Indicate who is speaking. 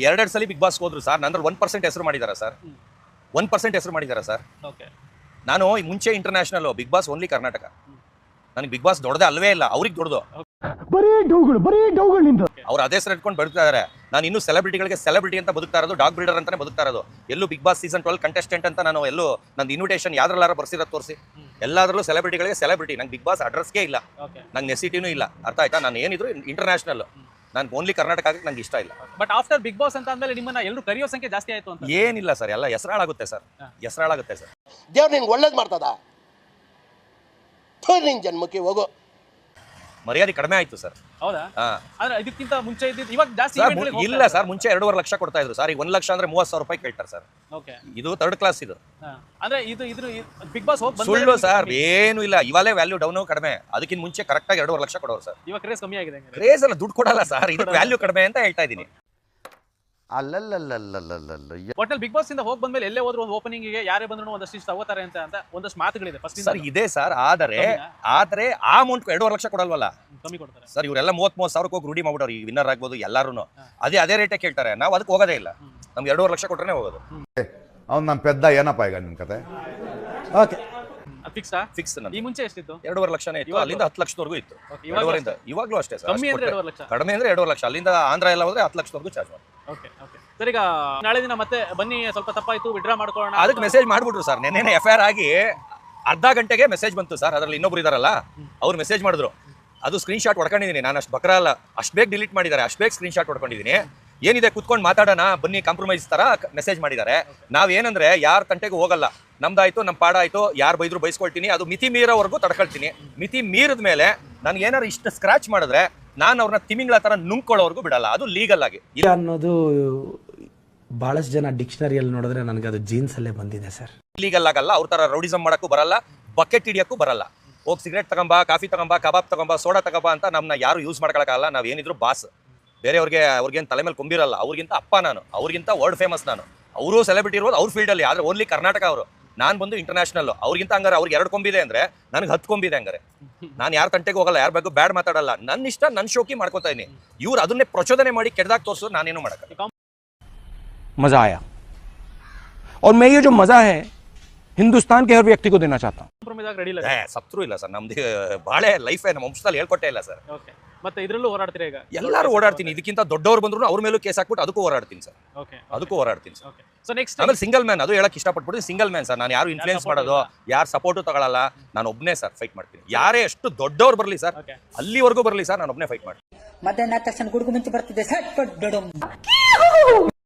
Speaker 1: ಎರಡೆರಡು ಸಲ big boss ಹೋದ್ರು ಸರ್. ನಂತರ 1% ಹೆಸರು ಮಾಡಿದಾರ ಸರ್. 1% ಹೆಸರು ಮಾಡಿದಾರ ಸರ್. ನಾನು ಮುಂಚೆ international, Bigg Boss only Karnataka. ನನಗೆ ಬಿಗ್ ಬಾಸ್ ದೊಡ್ಡದೇ ಅಲ್ವೇ ಇಲ್ಲ, ಅವ್ರಿಗೆ ದೊಡ್ಡದು.
Speaker 2: ಬರೀ ಡೌಗಳು
Speaker 1: ಅವ್ರು ಅದೇ ಹೆಸರು ಇಟ್ಕೊಂಡು ಬದುಕ್ತಾ ಇದಾರೆ. ನಾನು ಇನ್ನೂ ಸೆಲೆಬ್ರಿಟಿ ಅಂತ ಬದುಕ್ತಾ ಇರೋದು, ಡಾಗ್ ಬ್ರೀಡರ್ ಅಂತಾನೆ ಬದುಕ್ತಾ ಇರೋದು. ಎಲ್ಲೂ ಬಿಗ್ ಬಾಸ್ ಸೀಸನ್ 12 ಕಂಟೆಸ್ಟೆಂಟ್ ಅಂತ ನಾನು ಎಲ್ಲೂ ನಂದು ಇನ್ವಿಟೇಷನ್ ಯಾವ್ದ್ರಲ್ಲಾರ ಬರ್ಸಿರೋದು ತೋರಿಸಿ. ಎಲ್ಲಾದ್ರಲ್ಲೂ ಸೆಲೆಬ್ರಿಟಿ. ನಂಗೆ ಬಿಗ್ ಬಾಸ್ ಅಡ್ರೆಸ್ಗೆ ಇಲ್ಲ, ನಂಗೆ ನೆಸಿಟಿನೂ ಇಲ್ಲ. ಅರ್ಥ ಆಯ್ತಾ? ನಾನು ಏನಿದ್ರು ಇಂಟರ್ನ್ಯಾಷನಲ್, ನಾನು ಓನ್ಲಿ ಕರ್ನಾಟಕ ಆಗಕ್ಕೆ ನಂಗೆ ಇಷ್ಟ ಇಲ್ಲ.
Speaker 3: ಬಟ್ ಆಫ್ಟರ್ ಬಿಗ್ ಬಾಸ್ ಅಂತ ಅಂದ್ಮೇಲೆ ನಿಮ್ಮನ್ನ ಎಲ್ಲರೂ ಕರೆಯೋ ಸಂಖ್ಯೆ ಜಾಸ್ತಿ ಆಯ್ತು ಅಂತ
Speaker 1: ಏನಿಲ್ಲ ಸರ್, ಎಲ್ಲ ಹೆಸರಾಳಾಗುತ್ತೆ ಸರ್.
Speaker 4: ದೇವ್ರು ನಿನ್ಗೆ ಒಳ್ಳೇದು ಮಾಡ್ತದ, ನಿನ್ ಜನ್ಮಕ್ಕೆ ಹೋಗೋ.
Speaker 1: ಮರ್ಯಾದೆ ಕಡಿಮೆ ಆಯ್ತು ಸರ್.
Speaker 3: ಹೌದಾ? ಆದ್ರೆ ಇದಕ್ಕಿಂತ ಮುಂಚೆ ಇದ್ದಿದ್ದು ಇವಾಗ ಜಾಸ್ತಿ
Speaker 1: ಇಲ್ಲ ಸರ್. ಮುಂಚೆ 2.5 ಲಕ್ಷ ಕೊಡ್ತಾ ಇದ್ರು ಸರ್. ಈಗ 1 ಲಕ್ಷ ಅಂದ್ರೆ 30,000 ರೂಪಾಯಿ ಕೇಳ್ತಾರೆ ಸರ್. ಇದು ಥರ್ಡ್ ಕ್ಲಾಸ್. ಇದು
Speaker 3: ಅಂದ್ರೆ ಇದು ಬಿಗ್ ಬಾಸ್ ಹೋಗಿ
Speaker 1: ಸುಳ್ಳು ಸರ್, ಏನು ಇಲ್ಲ. ಇವಾಗಲೇ ವ್ಯಾಲ್ಯೂ ಡೌನ್ ಕಡಿಮೆ. ಅದಕ್ಕಿಂತ ಮುಂಚೆ ಕರೆಕ್ಟ್ ಆಗಿ 2.5 ಲಕ್ಷ ಕೊಡೋರು ಸರ್.
Speaker 3: ಇವಾಗ ಕ್ರೇಜ್ ಕಮ್ಮಿ ಆಗಿದೆ.
Speaker 1: ಕ್ರೇಜ್ ಅಲ್ಲ, ದುಡ್ಡು ಕೊಡಲ್ಲ ಸರ್. ಇದು ವ್ಯಾಲ್ಯೂ ಕಡಿಮೆ ಅಂತ ಹೇಳ್ತಾ ಇದ್ದೀನಿ.
Speaker 3: ಒಟ್ಟಲ್ಲಿ ಬಿಗ್ ಬಾಸ್ ಇಂದ ಹೋಗಿ ಬಂದ್ಮೇಲೆ ಎಲ್ಲೇ ಹೋದ್ರು ಒಂದು ಓಪನಿಂಗ್ ಗೆ ಯಾರೇ ಬಂದ್ರು ಒಂದಷ್ಟು ಇಷ್ಟ ತಗೋತಾರೆ ಅಂತ ಒಂದಷ್ಟು ಮಾತುಗಳಿದೆ ಫಸ್ಟ್
Speaker 1: ಸರ್. ಇದೆ ಸರ್, ಆದರೆ ಆ ಅಮೌಂಟ್ 2.5 ಲಕ್ಷ ಕೊಡಲ್ವಲ್ಲ
Speaker 3: ಕಮ್ಮಿ ಕೊಡ್ತಾರೆ
Speaker 1: ಸರ್. ಇವರೆಲ್ಲ 30,000 ಹೋಗಿ ರೂಢಿ ಮಾಡ್ಬಿಡೋರು. ಈ ವಿನ್ನರ್ ಆಗ್ಬೋದು ಎಲ್ಲಾರು ಅದೇ ರೇಟೇ ಕೇಳ್ತಾರೆ. ನಾವು ಅದಕ್ಕೆ ಹೋಗೋದೇ ಇಲ್ಲ. ನಮ್ಗೆ 2.5 ಲಕ್ಷ ಕೊಟ್ರೆ ಹೋಗೋದು.
Speaker 5: ಅವ್ನು ನನ್ನ ಪೆದ್ದ ಏನಪ್ಪ ಈಗ ನಿನ್ ಕತೆ?
Speaker 3: Okay, fix. ಈ ಮುಂಚೆ ಎಷ್ಟಿತ್ತು?
Speaker 1: 2.5 ಲಕ್ಷನೇ ಇತ್ತು. ಅಲ್ಲಿಂದ 10 ಲಕ್ಷದವರೆಗೂ ಇತ್ತು. ಇವಾಗ್ಲೂ ಅಷ್ಟೇ ಸರ್.
Speaker 3: ಕಮ್ಮಿ ಅಂದ್ರೆ 2.5 ಲಕ್ಷ,
Speaker 1: ಕಡಿಮೆ ಅಂದ್ರೆ 2.5 ಲಕ್ಷ. ಅಲ್ಲಿಂದ ಆಂಧ್ರ ಎಲ್ಲ ಹೋದ್ರೆ 10 ಲಕ್ಷದವರೆಗೂ ಚಾರ್ಜ್ ಮಾಡಿ.
Speaker 3: Okay sir. ಈಗ ನಾಳೆ ದಿನ ಮತ್ತೆ ಬನ್ನಿ, ಸ್ವಲ್ಪ ತಪ್ಪಾಯ್ತು, ವಿಡ್ರಾ ಮಾಡ್ಕೊಳ್ಳೋಣ.
Speaker 1: ಅದಕ್ಕೆ ಮೆಸೇಜ್ ಮಾಡ್ಬಿಟ್ರು ಸರ್. ನೆನ್ನೆ FIR ಆಗಿ ಅರ್ಧ ಗಂಟೆಗೆ ಮೆಸೇಜ್ ಬಂತು ಸರ್. ಅದರಲ್ಲಿ ಇನ್ನೊಬ್ರು ಇದಾರಲ್ಲ, ಅವ್ರು ಮೆಸೇಜ್ ಮಾಡಿದ್ರು. ಅದು ಸ್ಕ್ರೀನ್ ಶಾಟ್ ಹೊಡ್ಕೊಂಡಿದ್ದೀನಿ. ನಾನು ಅಷ್ಟು ಬಕ್ರ ಅಲ್ಲ, ಅಷ್ಟು ಬೇಗ ಡಿಲೀಟ್ ಮಾಡಿದ್ದಾರೆ, ಅಷ್ಟು ಬೇಗ ಸ್ಕ್ರೀನ್ ಶಾಟ್ ಹೊಡ್ಕೊಂಡಿದ್ದೀನಿ. ಏನಿದೆ ಕುತ್ಕೊಂಡು ಮಾತಾಡೋಣ ಬನ್ನಿ, ಕಾಂಪ್ರಮೈಸ್ ತರ ಮೆಸೇಜ್ ಮಾಡಿದ್ದಾರೆ. ನಾವೇನಂದ್ರೆ ಯಾರ ತಂಟೆಗೂ ಹೋಗಲ್ಲ. ನಮ್ದಾಯ್ತು, ನಮ್ಮ ಪಾಡ ಆಯ್ತು. ಯಾರು ಬೈದ್ರು ಬೈಸ್ಕೊಳ್ತೀನಿ. ಅದು ಮಿತಿ ಮೀರೋವರೆಗೂ ತಡ್ಕೊಳ್ತೀನಿ. ಮಿತಿ ಮೀರಿದ ಮೇಲೆ ನಾನು ಏನಾರು ಇಷ್ಟು ಸ್ಕ್ರಾಚ್ ಮಾಡಿದ್ರೆ ನಾನು ಅವ್ರನ್ನ ತಿಮಿಂಗ್ಳ ತರ ನುಂಗ್ಕೊಳ್ಳೋವರೆಗೂ ಬಿಡಲ್ಲ. ಅದು ಲೀಗಲ್ ಆಗಿ
Speaker 6: ಅನ್ನೋದು ಬಹಳಷ್ಟು ಜನ ಡಿಕ್ಷನರಿಯಲ್ಲಿ ನೋಡಿದ್ರೆ ನನಗೆ ಅದು ಜೀನ್ಸ್ ಅಲ್ಲೇ ಬಂದಿದೆ ಸರ್.
Speaker 1: ಲೀಗಲ್ ಆಗಲ್ಲ. ಅವ್ರ ತರ ರೌಡಿಸಮ್ ಮಾಡಕ್ಕೂ ಬರಲ್ಲ, ಬಕೆಟ್ ಹಿಡಿಯಕ್ಕೂ ಬರಲ್ಲ. ಹೋಗಿ ಸಿಗರೇಟ್ ತಗೊಂಬ, ಕಾಫಿ ತಗೊಂಬ, ಕಬಾಬ್ ತಗೊಂಬ, ಸೋಡಾ ತಗೊಂಬ ಅಂತ ನಮ್ಮನ್ನ ಯಾರು ಯೂಸ್ ಮಾಡ್ಕೊಳಕ್ಕಾಗಲ್ಲ. ನಾವ್ ಏನಿದ್ರು ಬಾಸ್. ಅವ್ರಿಗೇನು ತಲೆ ಮೇಲೆ ಕೊಂಬಿರಲ್ಲ. ಅವ್ರಿಗಿಂತ ಅಪ್ಪ ನಾನು, ಅವ್ರಿಗಿಂತ ವರ್ಲ್ಡ್ ಫೇಮಸ್ ನಾನು. ಅವರು ಸೆಲೆಬ್ರಿಟಿ ಇರೋದು ಅವ್ರ ಫೀಲ್ಡಲ್ಲಿ, ಆದ್ರೆ ಓನ್ಲಿ ಕರ್ನಾಟಕ ಅವರು. ನಾನು ಬಂದು ಇಂಟರ್ನ್ಯಾಷನಲ್. ಅವ್ರಿಗಿಂತ ಹಂಗಾರೆ ಅವ್ರಿಗೆ 2 ಕೊಂಬಿದೆ ಅಂದ್ರೆ ನನಗೆ 10 ಕೊಂಬಿದೆ. ಹಂಗಾರೆ ನಾನು ಯಾರ ತಂಟೆಗೆ ಹೋಗಲ್ಲ, ಯಾರ ಬಗ್ಗೆ ಬ್ಯಾಡ್ ಮಾತಾಡಲ್ಲ. ನನ್ನ ಇಷ್ಟ, ನನ್ನ ಶೋಕಿ ಮಾಡ್ಕೋತಾ ಇದೀನಿ. ಇವ್ರು ಅದನ್ನೇ ಪ್ರಚೋದನೆ ಮಾಡಿ ಕೆಟ್ಟದಾಗ ತೋರಿಸೋದು ನಾನೇನು ಮಾಡಕ್ಕೆ.
Speaker 7: मजा आया और मैं ये जो मजा है हिंदुस्तान के हर व्यक्ति को देना चाहता हूँ.
Speaker 1: ಸತ್ರು ಇಲ್ಲ ಸರ್. ನಮ್ದು ಬಾಳೆ ಲೈಫೇ ನಮ್ಮ ವಂಶದಲ್ಲಿ ಹೇಳ್ಕೊಟ್ಟೇ ಇಲ್ಲ ಸರ್.
Speaker 3: ಮತ್ತೆ ಇದ್ರಲ್ಲೂ ಹೋರಾಡ್ತೀರಾ? ಈಗ
Speaker 1: ಎಲ್ಲರೂ ಓಡಾಡ್ತೀನಿ. ಇದಕ್ಕಿಂತ ದೊಡ್ಡವ್ರು ಬಂದ್ರು ಅವ್ರ ಮೇಲೂ ಕೇಸ್ ಹಾಕ್ಬಿಟ್ಟು ಅದಕ್ಕೂ ಹೋರಾಡ್ತೀನಿ ಸರ್. ಅದಕ್ಕೂ ಹೋರಾಡ್ತೀನಿ ಸರ್.
Speaker 3: ಸೊ ನೆಕ್ಸ್ಟ್
Speaker 1: ಆಮೇಲೆ ಸಿಂಗಲ್ ಮ್ಯಾನ್, ಅದು ಹೇಳಕ್ ಇಷ್ಟಪಟ್ಬಿಟ್ಟು ಸಿಂಗಲ್ ಮ್ಯಾನ್ ಸರ್. ನಾನು ಯಾರು ಇನ್ಫ್ಲೂಯೆನ್ಸ್ ಮಾಡೋದು, ಯಾರು ಸಪೋರ್ಟು ತಗೊಳ್ಳಲ್ಲ. ನಾನು ಒಬ್ಬನೇ ಸರ್ ಫೈಟ್ ಮಾಡ್ತೀನಿ. ಯಾರೇ ಎಷ್ಟು ದೊಡ್ಡವ್ರು ಬರಲಿ ಸರ್, ಅಲ್ಲಿವರೆಗೂ ಬರಲಿ ಸರ್, ನಾನು ಒಬ್ಬನೇ ಫೈಟ್ ಮಾಡ್ತೀನಿ.
Speaker 8: ಮಧ್ಯಾಹ್ನ ತಕ್ಷಣ ಗುಡುಗು ಮಿಂಚು ಬರ್ತಿದೆ ಸಟ್